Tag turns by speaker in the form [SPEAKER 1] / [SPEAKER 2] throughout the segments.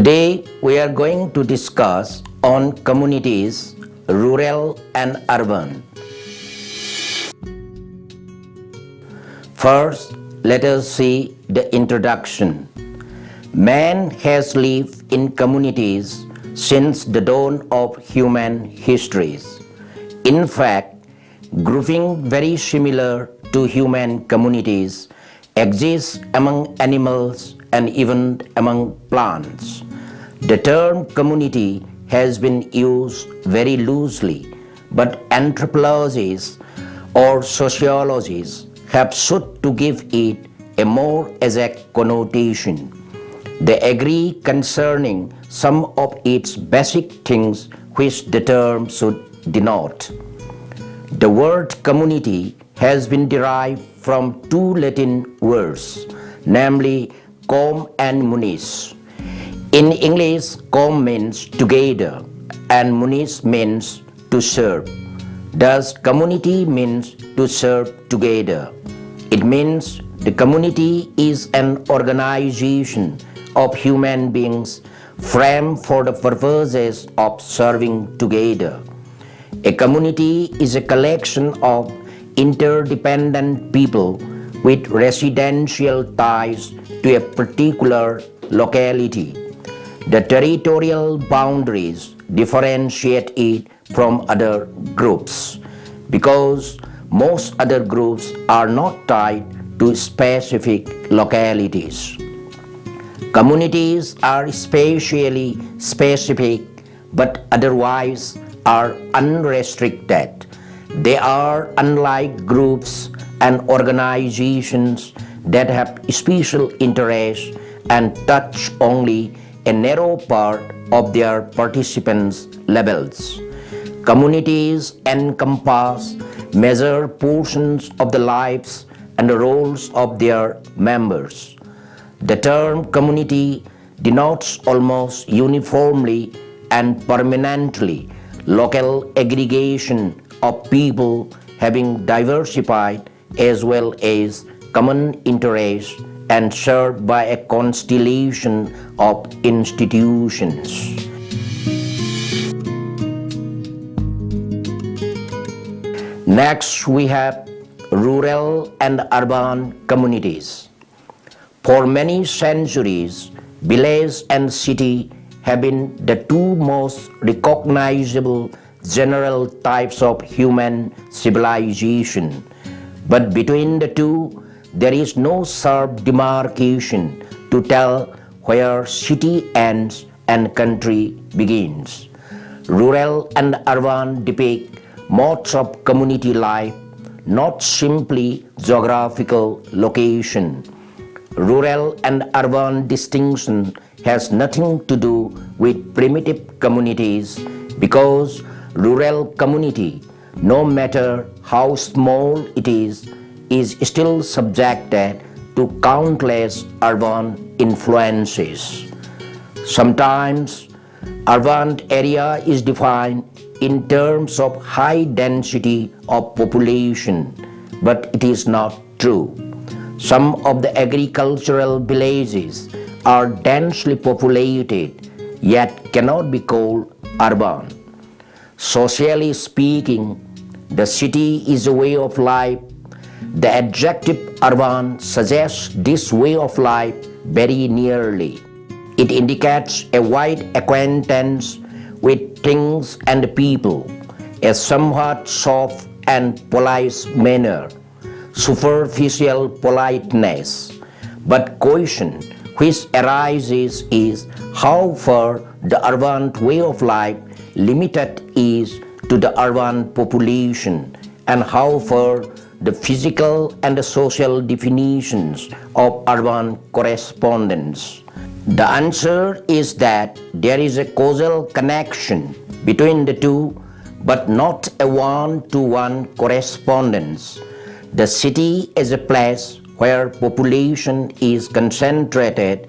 [SPEAKER 1] Today we are going to discuss on communities, rural and urban. First, let us see the introduction. Man has lived in communities since the dawn of human histories. In fact, grouping very similar to human communities exists among animals and even among plants. The term community has been used very loosely, but anthropologists or sociologists have sought to give it a more exact connotation. They agree concerning some of its basic things which the term should denote. The word community has been derived from two Latin words, namely com and munis. In English, com means together and munis means to serve. Thus, community means to serve together. It means the community is an organization of human beings framed for the purposes of serving together. A community is a collection of interdependent people with residential ties to a particular locality. The territorial boundaries differentiate it from other groups because most other groups are not tied to specific localities. Communities are spatially specific but otherwise are unrestricted. They are unlike groups and organizations that have special interests and touch only a narrow part of their participants' levels. Communities encompass major portions of the lives and the roles of their members. The term community denotes almost uniformly and permanently local aggregation of people having diversified as well as common interests and served by a constellation of institutions. Next, we have rural and urban communities. For many centuries, village and city have been the two most recognizable general types of human civilization. But between the two, there is no sharp demarcation to tell where city ends and country begins. Rural and urban depict modes of community life, not simply geographical location. Rural and urban distinction has nothing to do with primitive communities because rural community, no matter how small it is still subjected to countless urban influences. Sometimes urban area is defined in terms of high density of population, but it is not true. Some of the agricultural villages are densely populated yet cannot be called urban. Socially speaking, the city is a way of life. The adjective urban suggests this way of life very nearly. It indicates a wide acquaintance with things and people, a somewhat soft and polite manner, superficial politeness. But question which arises is how far the urban way of life limited is to the urban population and how far the physical and the social definitions of urban correspondence. The answer is that there is a causal connection between the two, but not a one-to-one correspondence. The city is a place where population is concentrated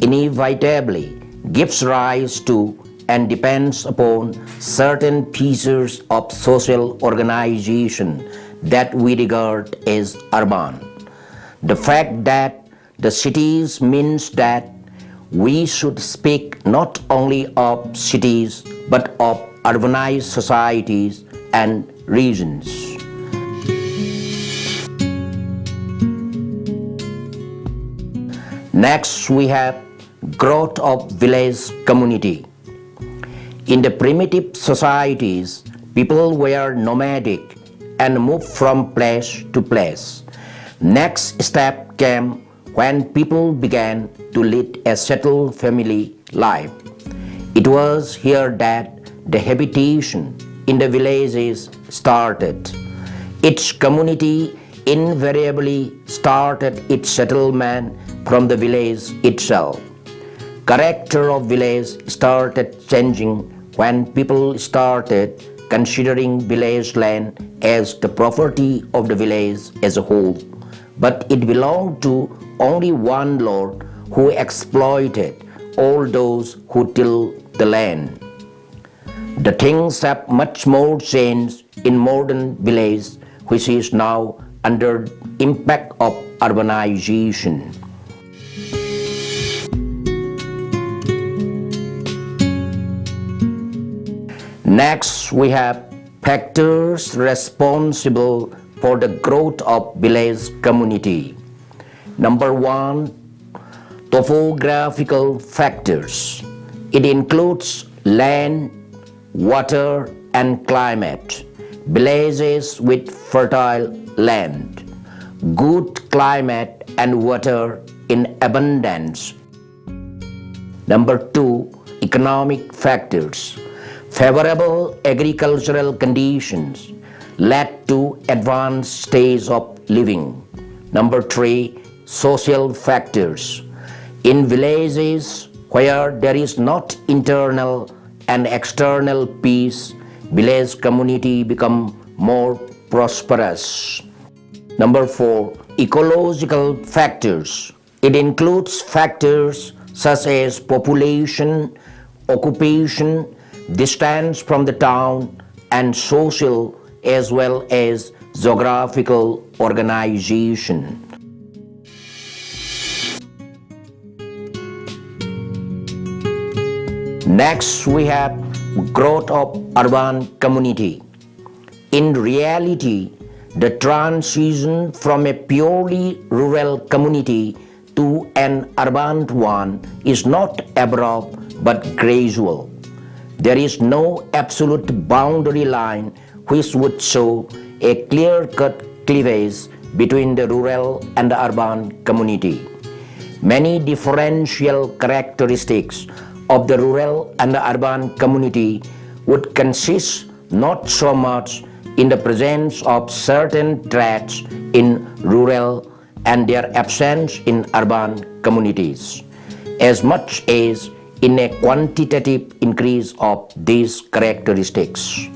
[SPEAKER 1] inevitably gives rise to and depends upon certain features of social organization that we regard as urban. The fact that the cities means that we should speak not only of cities but of urbanized societies and regions. Next, we have growth of village community. In the primitive societies, people were nomadic and moved from place to place. Next step came when people began to lead a settled family life. It was here that the habitation in the villages started. Each community invariably started its settlement from the village itself. Character of village started changing when people started considering village land as the property of the village as a whole, but it belonged to only one lord who exploited all those who tilled the land. The things have much more changed in modern village, which is now under impact of urbanization. Next, we have factors responsible for the growth of village community. Number 1, topographical factors. It includes land, water, and climate. Villages with fertile land, good climate and water in abundance. Number 2, economic factors. Favorable agricultural conditions led to advanced stage of living. Number 3, social factors. In villages where there is not internal and external peace, village community become more prosperous. Number 4, ecological factors. It includes factors such as population, occupation, distance from the town, and social as well as geographical organization. Next, we have growth of urban community. In reality, the transition from a purely rural community to an urban one is not abrupt but gradual. There is no absolute boundary line which would show a clear-cut cleavage between the rural and the urban community. Many differential characteristics of the rural and the urban community would consist not so much in the presence of certain traits in rural and their absence in urban communities, as much as in a quantitative increase of these characteristics.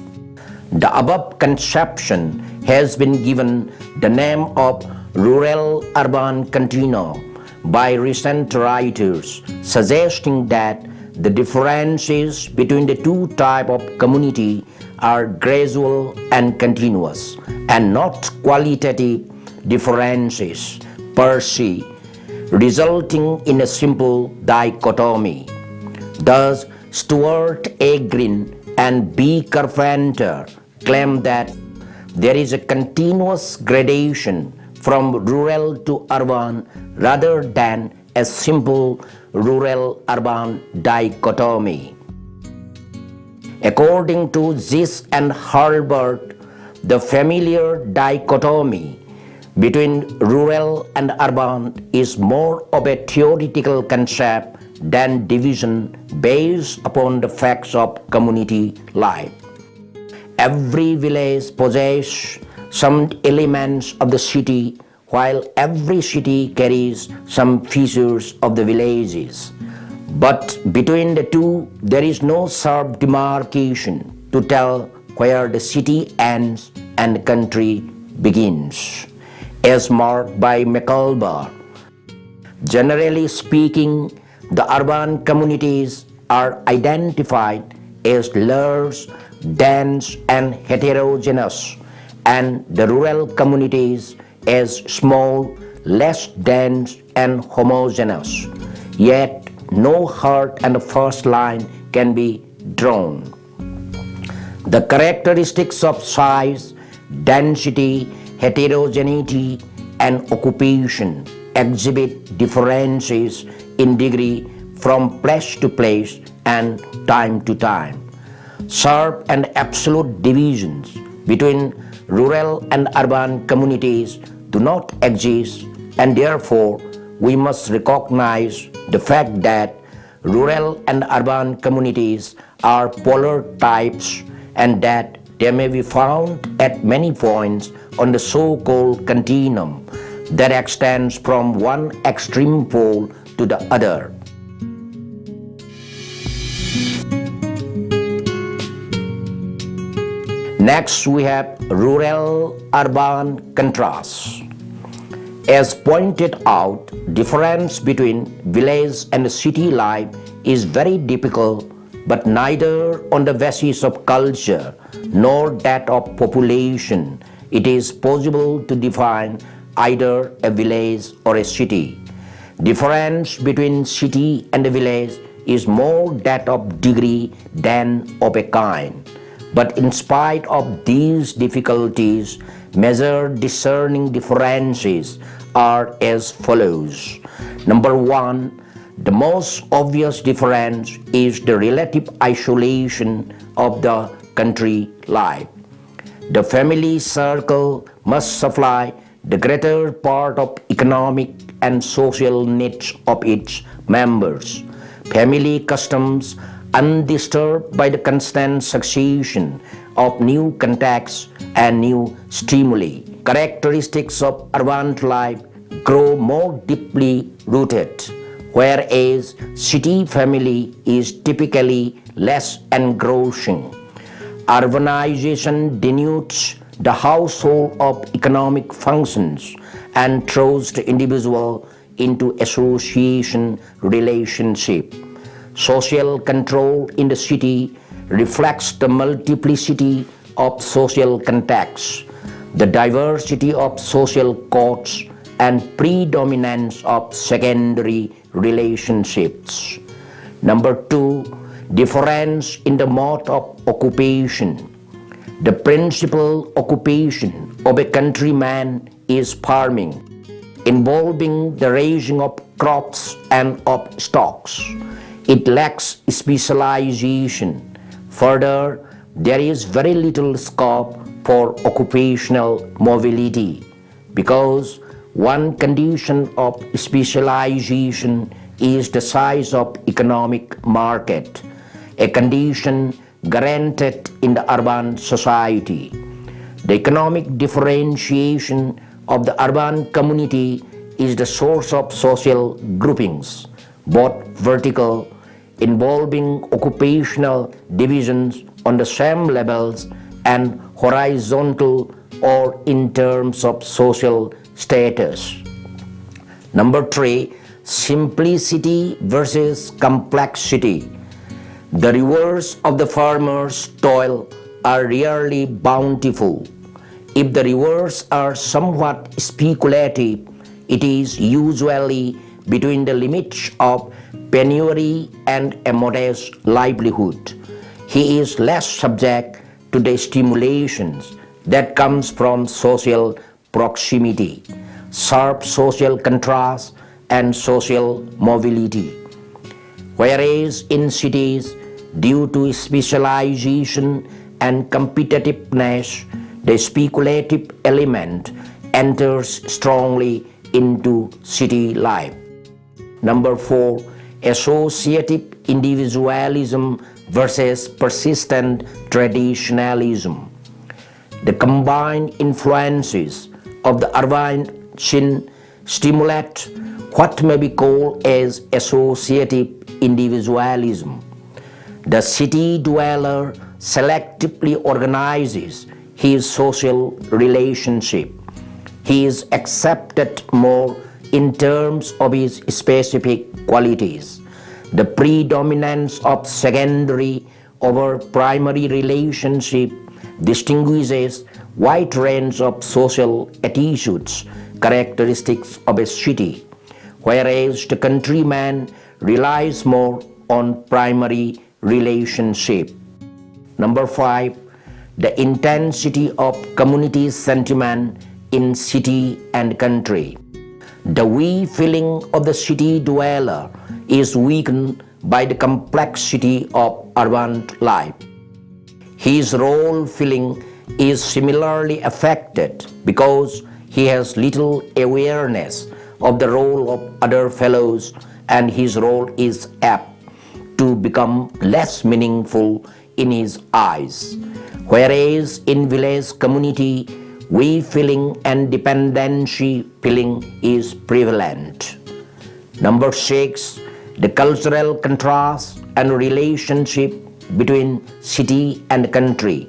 [SPEAKER 1] The above conception has been given the name of rural-urban continuum by recent writers, suggesting that the differences between the two types of community are gradual and continuous, and not qualitative differences per se, resulting in a simple dichotomy. Thus, Stuart A. Green and B. Carpenter claim that there is a continuous gradation from rural to urban rather than a simple rural-urban dichotomy. According to Gist and Hurlburt, the familiar dichotomy between rural and urban is more of a theoretical concept than division based upon the facts of community life. Every village possesses some elements of the city, while every city carries some features of the villages. But between the two, there is no sharp demarcation to tell where the city ends and the country begins, as marked by McAlbar. Generally speaking, the urban communities are identified as large, dense, and heterogeneous, and the rural communities as small, less dense, and homogeneous. Yet, no heart and the first line can be drawn. The characteristics of size, density, heterogeneity, and occupation exhibit differences in degree from place to place and time to time. Sharp and absolute divisions between rural and urban communities do not exist, and therefore we must recognize the fact that rural and urban communities are polar types and that they may be found at many points on the so-called continuum that extends from one extreme pole to the other. Next, we have rural-urban contrast. As pointed out, difference between village and city life is very difficult, but neither on the basis of culture nor that of population it is possible to define either a village or a city. Difference between city and a village is more that of degree than of a kind. But in spite of these difficulties, major discerning differences are as follows. Number one, the most obvious difference is the relative isolation of the country life. The family circle must supply the greater part of economic and social needs of its members. Family customs, undisturbed by the constant succession of new contacts and new stimuli. Characteristics of urban life grow more deeply rooted, whereas city family is typically less engrossing. Urbanization denudes the household of economic functions and throws the individual into association relationship. Social control in the city reflects the multiplicity of social contacts, the diversity of social codes, and predominance of secondary relationships. Number two, difference in the mode of occupation. The principal occupation of a countryman is farming, involving the raising of crops and of stocks. It lacks specialization. Further, there is very little scope for occupational mobility because one condition of specialization is the size of economic market, a condition granted in the urban society. The economic differentiation of the urban community is the source of social groupings, both vertical, involving occupational divisions on the same levels, and horizontal or in terms of social status. Number three, simplicity versus complexity. The rewards of the farmer's toil are rarely bountiful. If the rewards are somewhat speculative, it is usually between the limits of penury and a modest livelihood. He is less subject to the stimulations that comes from social proximity, sharp social contrast, and social mobility. Whereas in cities, due to specialization and competitiveness, the speculative element enters strongly into city life. Number four, associative individualism versus persistent traditionalism. The combined influences of the urban scene stimulate what may be called as associative individualism. The city dweller selectively organizes his social relationship. He is accepted more in terms of his specific qualities. The predominance of secondary over primary relationship distinguishes wide range of social attitudes characteristics of a city, whereas the countryman relies more on primary relationship. Number 5, the intensity of community sentiment in city and country. The we feeling of the city dweller is weakened by the complexity of urban life. His role feeling is similarly affected because he has little awareness of the role of other fellows, and his role is apt to become less meaningful in his eyes. Whereas in village community, we feeling and dependency feeling is prevalent. Number 6, the cultural contrast and relationship between city and country.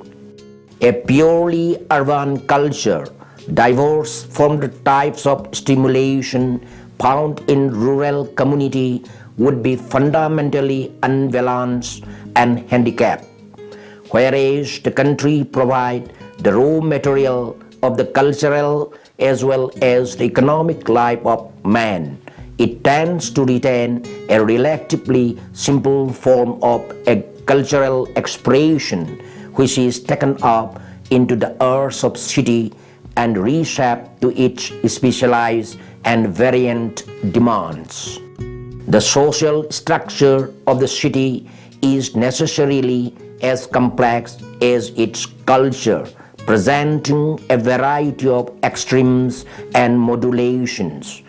[SPEAKER 1] A purely urban culture, diverse from the types of stimulation found in rural community, would be fundamentally unbalanced and handicapped. Whereas the country provides the raw material of the cultural as well as the economic life of man, it tends to retain a relatively simple form of a cultural expression which is taken up into the earth of city and reshaped to its specialized and variant demands. The social structure of the city is necessarily as complex as its culture, presenting a variety of extremes and modulations.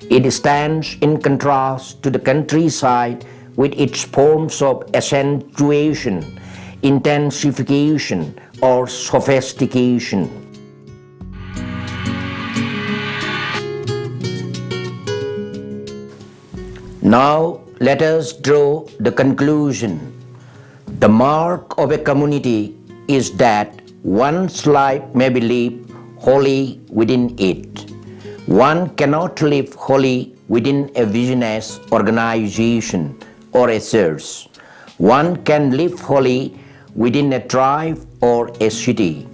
[SPEAKER 1] It stands in contrast to the countryside with its forms of accentuation, intensification, or sophistication. Now let us draw the conclusion. The mark of a community is that one's life may be lived wholly within it. One cannot live wholly within a business organization or a church. One can live wholly within a tribe or a city.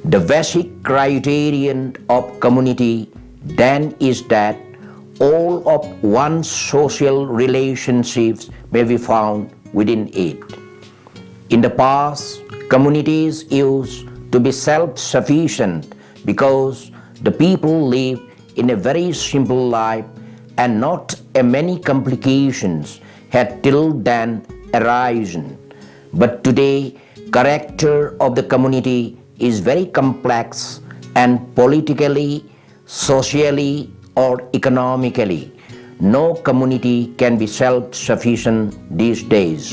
[SPEAKER 1] The basic criterion of community then is that all of one's social relationships may be found within it. In the past, communities used to be self-sufficient because the people lived in a very simple life and not many complications had till then arisen. But today, character of the community is very complex and politically, socially, or economically, no community can be self-sufficient these days.